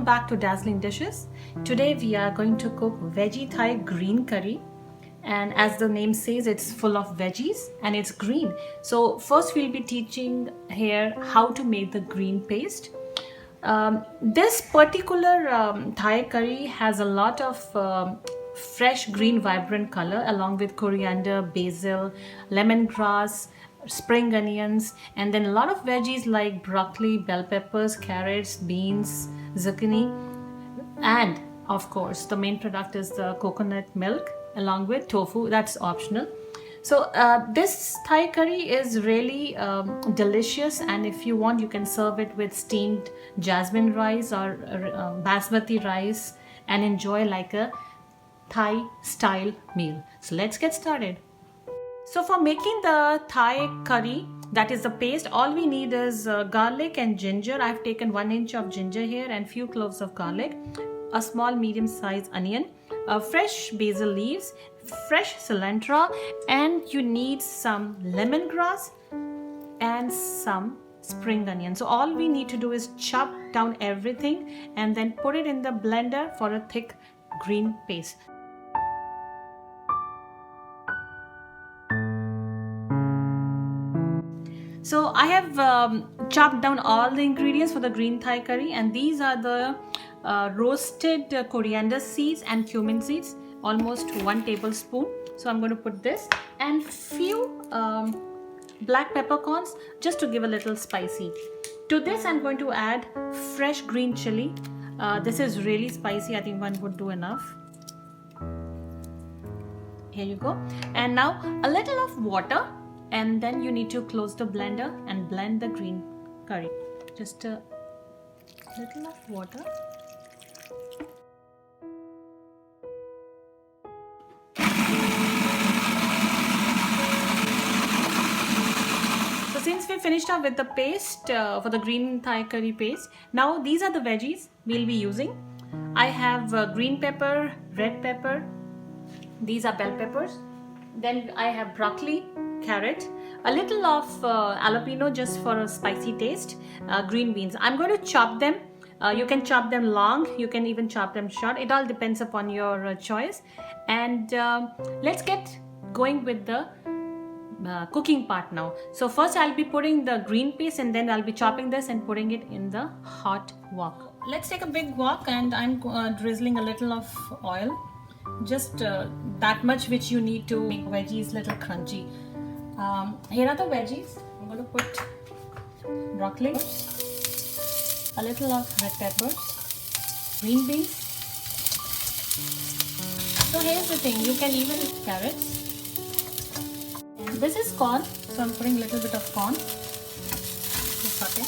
Welcome back to Dazzling Dishes. Today we are going to cook veggie Thai green curry, and as the name says, it's full of veggies and it's green. So first we'll be teaching here how to make the green paste. This particular Thai curry has a lot of fresh green vibrant color along with coriander, basil, lemongrass, spring onions, and then a lot of veggies like broccoli, bell peppers, carrots, beans, zucchini, and of course the main product is the coconut milk along with tofu. That's optional. So this Thai curry is really delicious, and if you want you can serve it with steamed jasmine rice or basmati rice and enjoy like a Thai style meal. So let's get started. So for making the Thai curry, that is the paste, all we need is garlic and ginger. I've taken 1 inch of ginger here and few cloves of garlic, a small medium sized onion, fresh basil leaves, fresh cilantro, and you need some lemongrass and some spring onion. So all we need to do is chop down everything and then put it in the blender for a thick green paste. So I have chopped down all the ingredients for the green Thai curry, and these are the roasted coriander seeds and cumin seeds, almost 1 tablespoon. So I'm going to put this and few black peppercorns just to give a little spicy. To this I'm going to add fresh green chili. This is really spicy. I think 1 would do enough. Here you go. And now a little of water, and then you need to close the blender and blend the green curry. Just a little of water. So since we finished up with the paste for the green Thai curry paste, now these are the veggies we'll be using. I have green pepper, red pepper, these are bell peppers, then I have broccoli, carrot, a little of jalapeno just for a spicy taste, green beans. I'm going to chop them. You can chop them long, you can even chop them short. It all depends upon your choice. And let's get going with the cooking part now. So first I'll be putting the green paste, and then I'll be chopping this and putting it in the hot wok. Let's take a big wok, and I'm drizzling a little of oil, just that much which you need to make veggies little crunchy. Here are the veggies. I'm going to put broccoli, a little of red peppers, green beans. So here's the thing, you can even eat carrots. And this is corn, so I'm putting a little bit of corn to saute.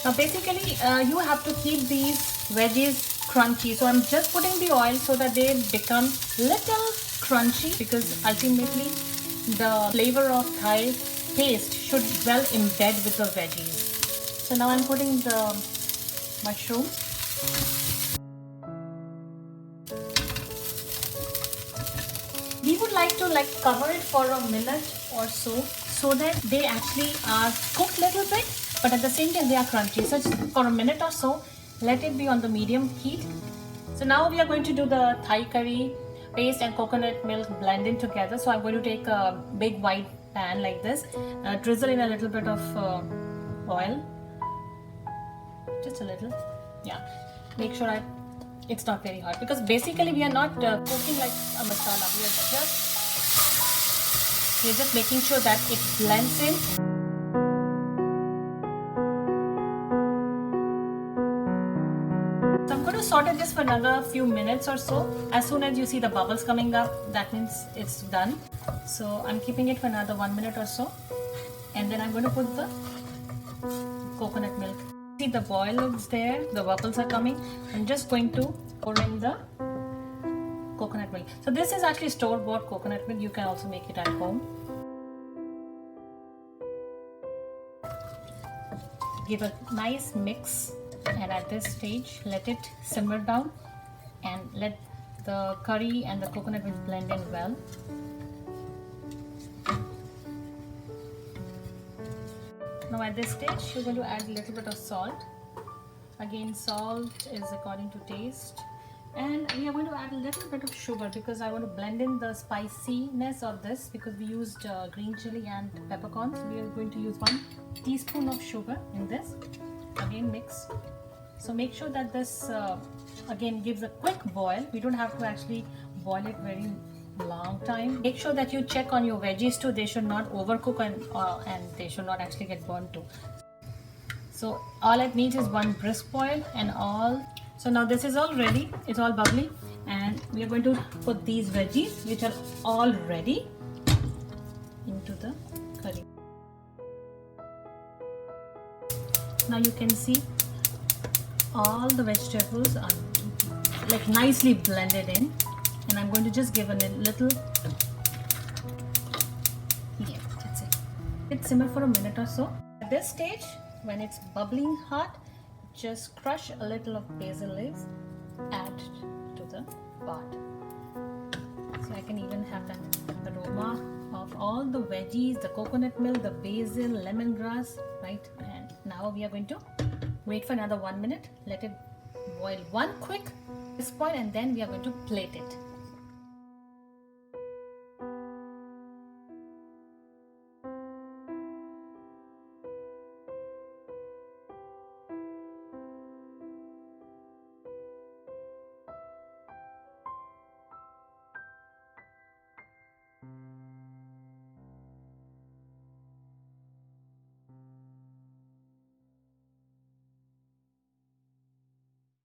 Now basically you have to keep these veggies crunchy. So I'm just putting the oil so that they become little crunchy, because ultimately the flavor of Thai paste should well embed with the veggies. So now I'm putting the mushrooms. We would like to cover it for a minute or so that they actually are cooked a little bit, but at the same time they are crunchy. So for a minute or so, let it be on the medium heat. So now we are going to do the Thai curry paste and coconut milk blending together. So I'm going to take a big white pan like this, drizzle in a little bit of oil, just a little. Yeah, make sure it's not very hot, because basically we are not cooking like a masala. We're just making sure that it blends in. Saute this for another few minutes or so. As soon as you see the bubbles coming up, that means it's done. So I'm keeping it for another 1 minute or so, and then I'm going to put the coconut milk. See, the boil is there, the bubbles are coming. I'm just going to pour in the coconut milk. So this is actually store-bought coconut milk. You can also make it at home. Give a nice mix. And at this stage, let it simmer down and let the curry and the coconut milk blend in well. Now at this stage, you're going to add a little bit of salt. Again, salt is according to taste. And we are going to add a little bit of sugar because I want to blend in the spiciness of this, because we used green chili and peppercorns. So we are going to use 1 teaspoon of sugar in this. Again, mix. So make sure that this again gives a quick boil. We don't have to actually boil it very long time. Make sure that you check on your veggies too. They should not overcook and they should not actually get burnt too. So all it needs is 1 brisk boil and all. So now this is all ready. It's all bubbly, and we are going to put these veggies, which are all ready, into the curry. Now you can see all the vegetables are like nicely blended in, and I'm going to just give a little, yeah, that's it. It simmer for a minute or so. At this stage, when it's bubbling hot, just crush a little of basil leaves, add to the pot. So I can even have that aroma of all the veggies, the coconut milk, the basil, lemongrass, right? And now we are going to wait for another 1 minute, let it boil one quick this point, and then we are going to plate it.